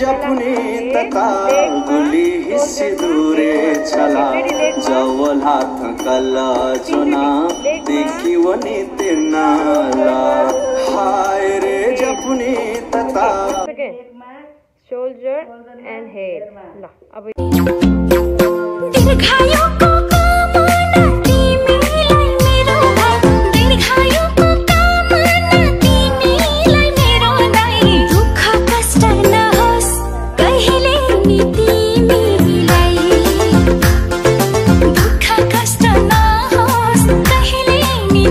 जपुनी तता गुली हिस्सी दूरे चला जवल हाथ कला चुना देखी वनी तिनाला हाय रे जपुनी तता shoulder and head ल अब दीर्घायुको कामना तिमीलाई मेरो दीर्घायुको कामना तिमीलाई मेरो नै दुःख कष्ट नहोस् कहिले नि तिमीलाई दुःख कष्ट नहोस् कहिले नि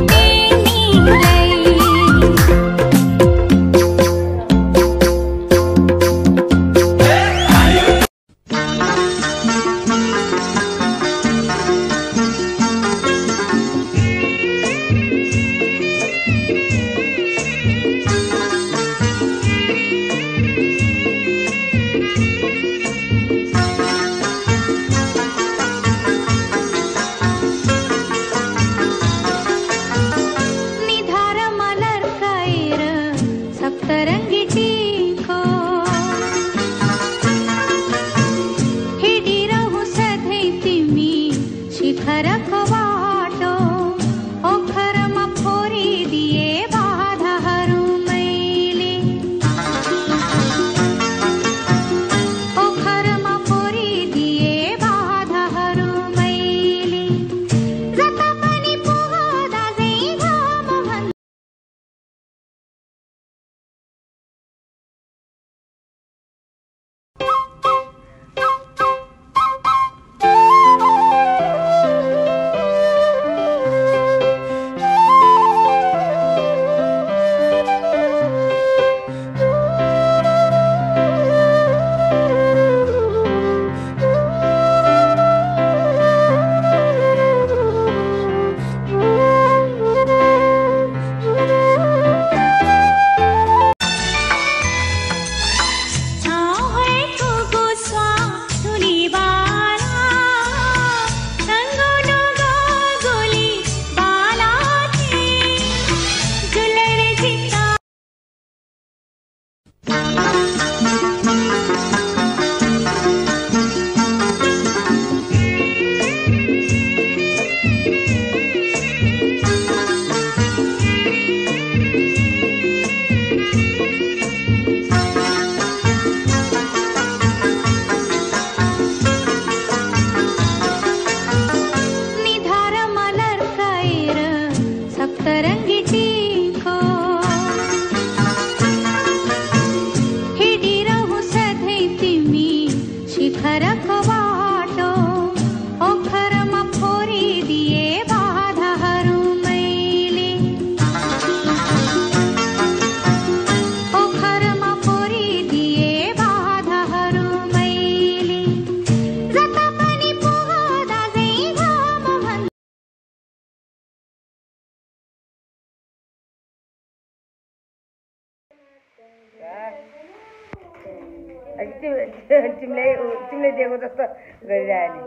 तिमीलाई तिमीले दिएको जस्तो गरिरहने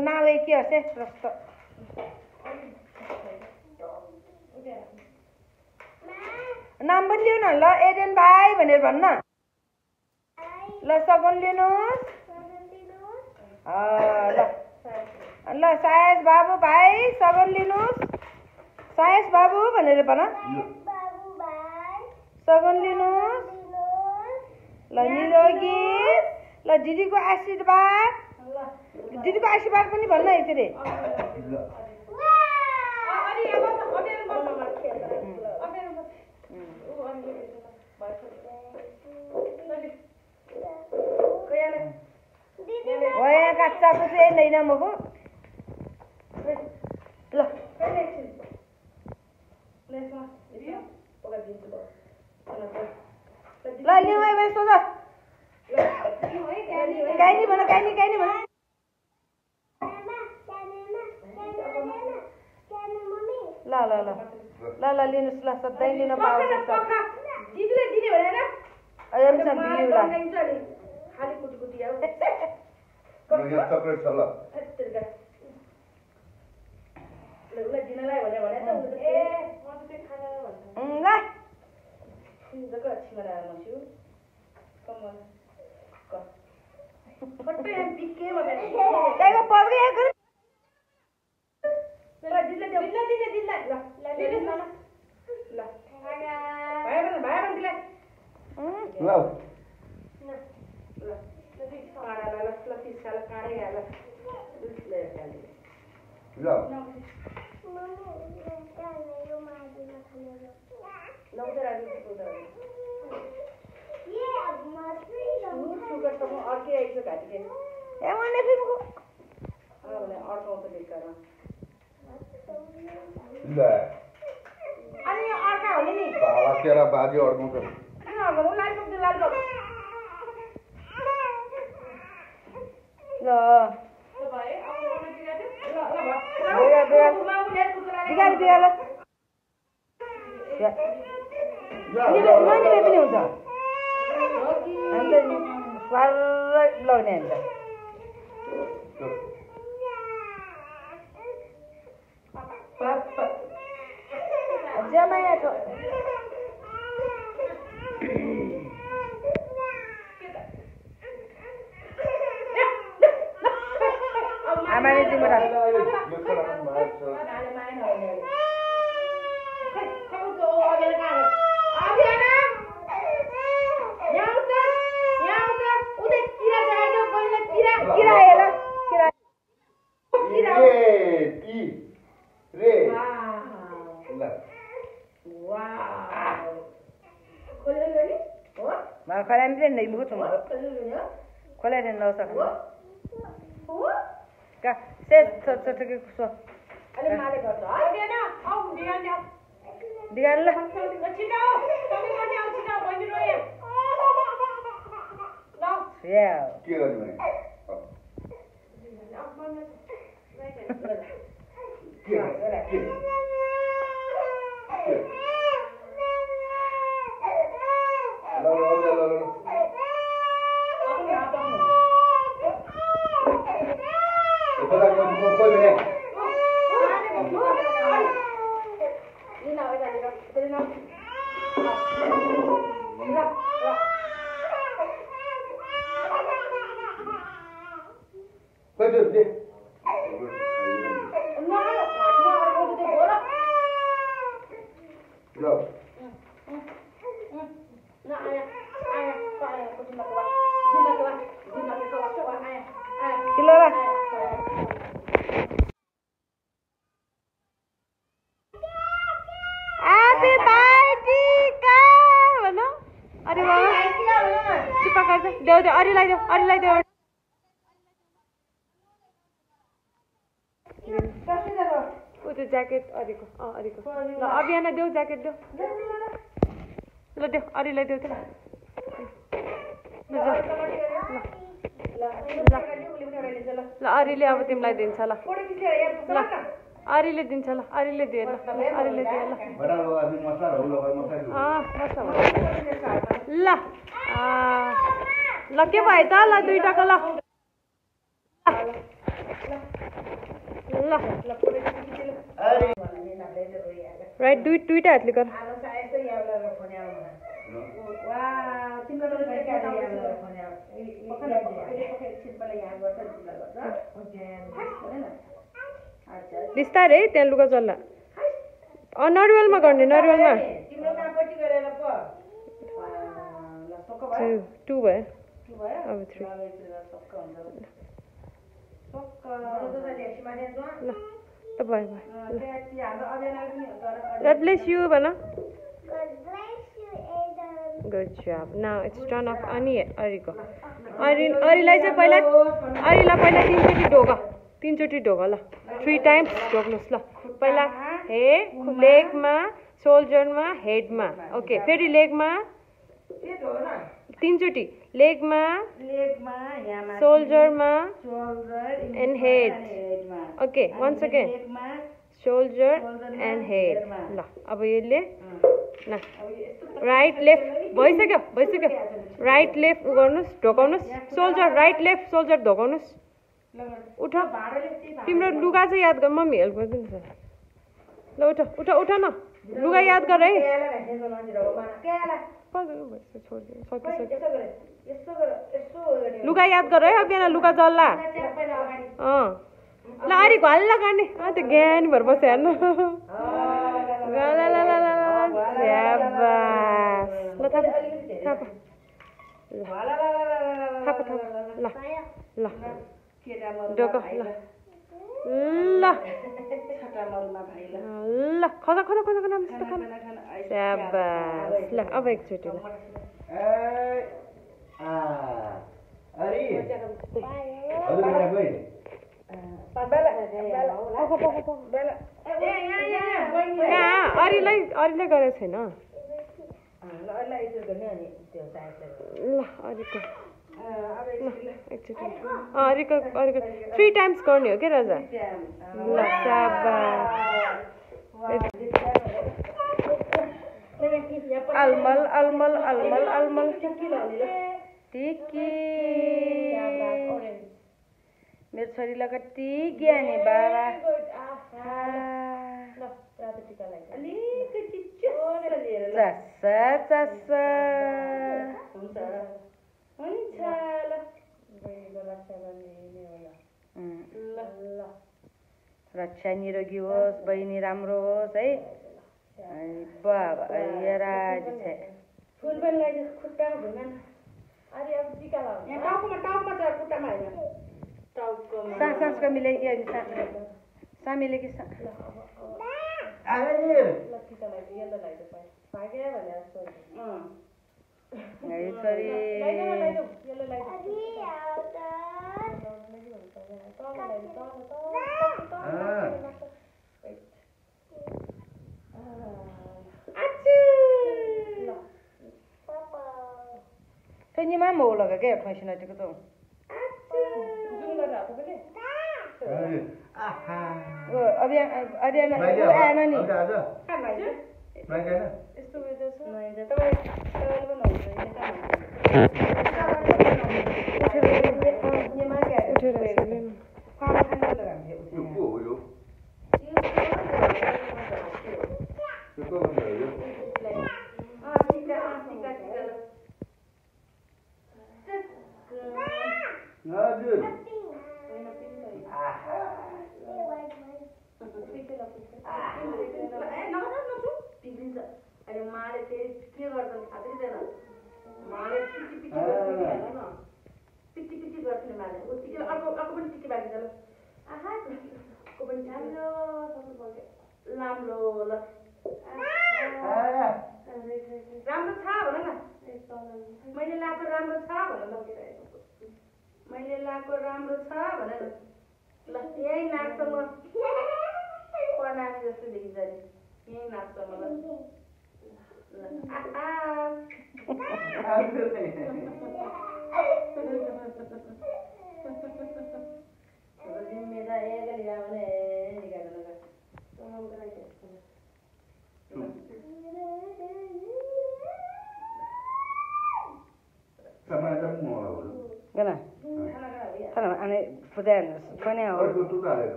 नाम के हसे प्रस्त नाम पनि लिनु न ल एडेन भाइ भनेर भन्न ल सगन लिनुहोस् ल ल सायस बाबु भाइ सगन लिनुहोस् सायस बाबु भनेर भन सगन लिनुहोस् ल निरोगी ल दिदीको आशीर्वाद पनि भन्न यसरी यहाँ काचाको चाहिँ दैन मको ल ल लिउँ है भने सोध काइनी भन काइनी भन ल ल ल ल ल लिनुहोस् ल सधैँ लिन पाउँछ दिदीले दिने भनेर अयम छ दिदी ल खाली कुटी कुटी आउ यहाँ चक्लेट छ ल उसलाई दिनलाई भने त ए म त त्यो खाना भन्छ ल जग्गा छिमरा मस्यु कमल क फट्टै हम बिकेमा बे एगो पगरे एक ल दिल्ला ल दिल्ला ल भाइ बन दिल्ला ल काडा ल फिसकाल काडै हाल ले खाली ल लौटर आदि सुगर त म अर्कै आइछ घाटिके ए मने फिमको भने अर्को त लेकर ल अनि अर्का हो नि साला केरा बाजी अड्काउँछ किन अर्को लाल ल भाइ अब मलाई दिगाथे ल मान्छे पनि हुन्छ अन्त पारै लगाउने अन्त जमाया छ आमाले तिम्रो खोला पनि नै बहुत खोला नि नसक्नु का से के सो अरे माले गर्छ हैन आउ बिगान ल छिटो तपाईँ गर्ने आउ छिटो बहिनी रोए ल या के गर्ने भने ज्याकेट अरिको अरिको ल अभियान देऊ ज्याकेट देऊ ल देऊ अरिलाई देऊ त ल अरिले अब तिमीलाई दिन्छ ल ल अरिले दिन्छ ल अरिले दिए ल अरिले दिए ल ल ल के भयो त ल दुईटाको ल ल राइट दुईटा हातले गर बिस्तारै त्यहाँ लुगा चल्ला नरुवेलमा गर्ने नरुवेलमा 2 भयो अब 3 ल त भयो God bless you भन Good job. Now it's turn off अरिको अरिलाई चाहिँ पहिला तीनचोटि ढोग ल 3 times ढोग्नुस् ल पहिला लेगमा शोल्डरमा हेडमा ओके फेरि लेगमा तीनचोटि लेगमा शोल्डरमा and head okay once again shoulder and head ल अब यसले ल राइट लेफ्ट भइसक्यो राइट लेफ्ट गर्नुस् ढोकाउनुस् शोल्डर राइट लेफ्ट शोल्डर ढोकाउनुस् उठ तिम्रो लुगा चाहिँ याद गर मम्मी हेल्प गरिदिन्छ ल उठ उठ उठ न लुगा याद गर है लुगा याद गर है अभियान लुगा जल्ला ल अरे घल्ला गर्ने त्यो ज्ञानी भएर बस्यो हेर्नु ल थाप ल ल डोको ल ल खजा खजा खजा नाम त्यस्तो खानु स्याबास ल अब एकचोटि अरिलाई गरेको छैन ल अरिको 3 टाइम्स गर्ने हो क्या राजा ल स्याबास अलमल अलमल अलमल अलमल टिकी मेरो छोरीलाई कति ज्ञानी बाबा रक्षा निरोगी होस् बहिनी राम्रो होस् है बाबा राजी छ फुल पनि लगाइदियो खुट्टामा भुङ्गा अरे अब टिका लगाउनु यहाँ टाउकोमा त खुट्टामा हैन टाउकोमा सासका मिलाइदियो नि सामेले कि ल टिका लगाइदियो यल्लो लगाइदियो भाग्यो भने जस्तो छोरी Thế mà mồ là cái ghép này này cái tôi. Ada nak ada ni. Mai cái này.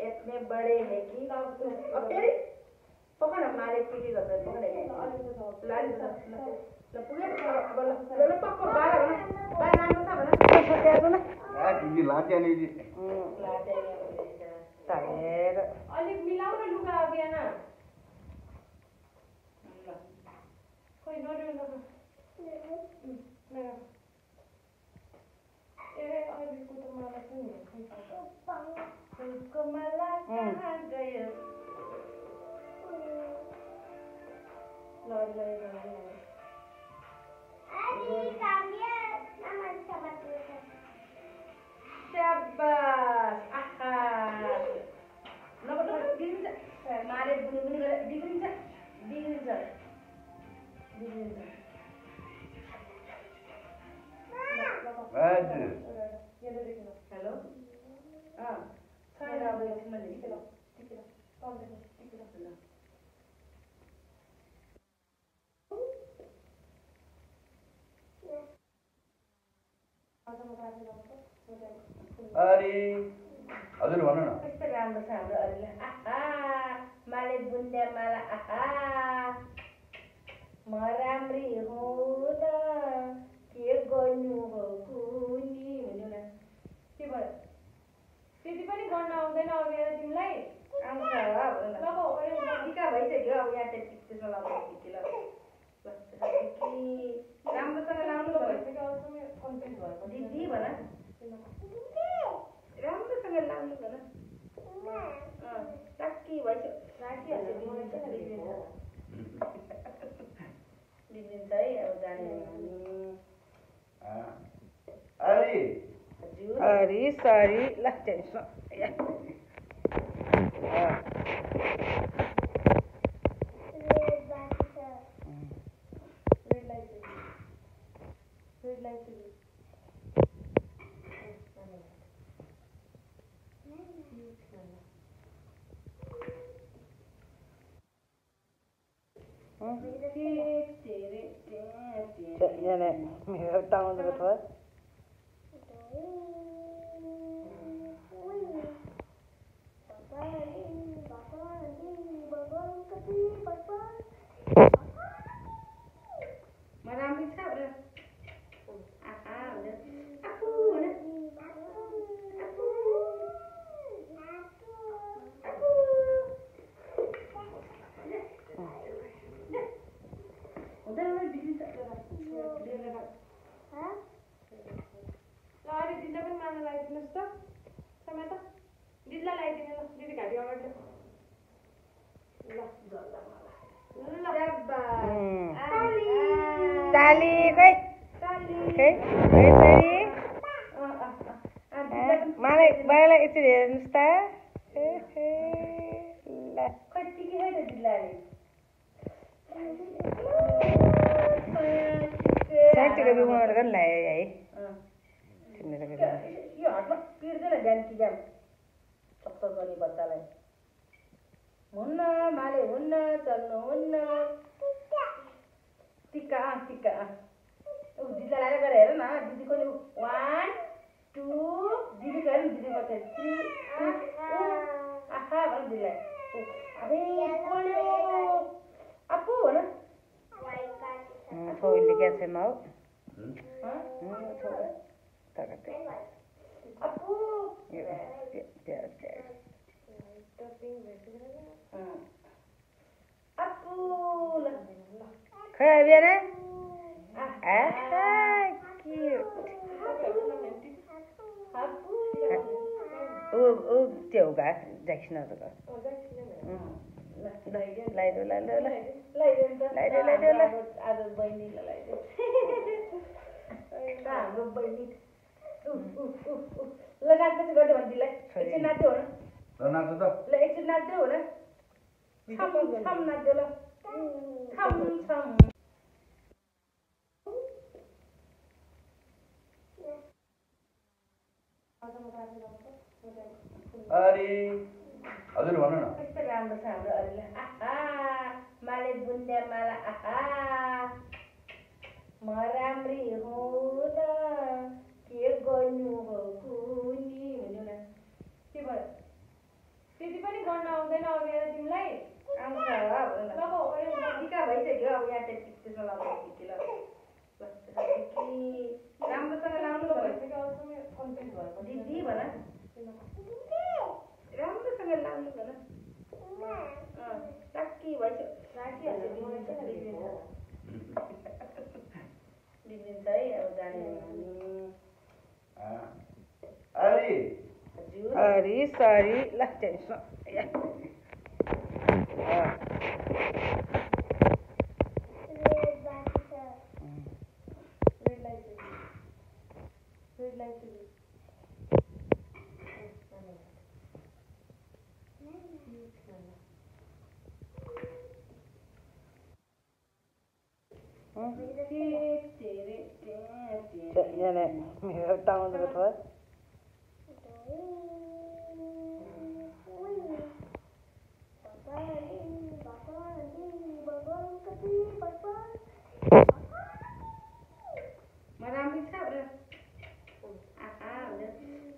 इतने बड़े हैं कि अब तेरी पकड़ हमारे पीढ़ी करते हैं पकड़े लाल लपुगे बोलो पकड़ बाहर ना बाहर नाम बता बना छोटे ना यार ये लाटे नहीं जी लाटे तायर अलग मिलाओ ना लुगा आ गया ना कोई नोट ना अभी को तो माला सुन उसको माला कहाँ गया लॉर्ड शाबाश आहा नबो दिन्छ मारे बुनी दिन्छ हेलो छैन अब एकछिनमा ल्याइदिन्छु। अरे हजुर भन्नु न। कस्तो राम्रो छ हाम्रो अरूले। आहा माले बुन्दा माला आहा म राम्री हुँदा के गर्नु हो कुनी भन्नु न। के भयो? त्यति पनि गर्न आउँदैन अब यहाँ तिमीलाई? आउँछ लगाऊ टिका भइसक्यो अब यहाँ चाहिँ त्यसमा लगाउँछु कि ल राम्रोसँग लाउनु कन्फ्युज भयो। दिदी भन राम्रोसँग लाउनु भन टाक्की भइसक्यो लिन्छ है अब जाने अरे सरी ल टेन्सन मेरो टाउन भयो। राम्रै छ र आहा आफू हुन हुँदैन बिग्रिन्छ। ल अरे दिदीलाई पनि माला लगाइदिनुहोस् त। समय त दिदीलाई लगाइदिनु ल, दिदी घाँटी अगाडि ताली खै खै खै ताली मलाई बाबालाई एकचोटि हेर्नुहोस् त। ल खै टिकी है त दिदीलाई साइडको बिमार पनि लाग्यो है यो हातमा पिर्दैन बिहान कि बिहान सक्छ गर्ने बच्चालाई हुन्न माले हुन्न चल्नु हुन्न टिका टिका दिदीलाई लगाएर गएर हेर न दिदीको 1 2 दिदीको हेर दिदीको 3 आहा भन दिदीलाई अबे बोल्यो अपु भन छोरीले क्या छैन हौ अपु अपु ल खै बिहान ऊ त्यो गा ज्याक्सन लगाइदेऊ लगाइदेऊ आज बहिनीलाई लगाइदेऊ हाम्रो बहिनी ल नाच्दै गर्दै भन्दिलाई एकछिन नाच्दै हो न नाच्नु त ल एकछिन नाच्दै हो न छम छम नाच्दै ल छम छम अरे हजुर भन्नु न। कस्तो राम्रो छ हाम्रो अरूले। आहा माले बुन्दा माला आहा म राम्री हुँदा के गर्नु हो कुनी भन्नु न। के भयो? त्यति पनि गर्न आउँदैन अब यहाँ तिमीलाई? आउँछ लगाऊ टिका भइसक्यो अब यहाँ चाहिँ त्यसमा लगाउँछु कि ल राम्रोसँग लाउनु कन्फ्युज भयो। दिदी भन राम्रोसँग लाउनु भन टाक्की भइसक्यो लिन्छ है अब जाने अरे सरी ल tension Nenek, tangan dekat. Marami sa udah. Udah.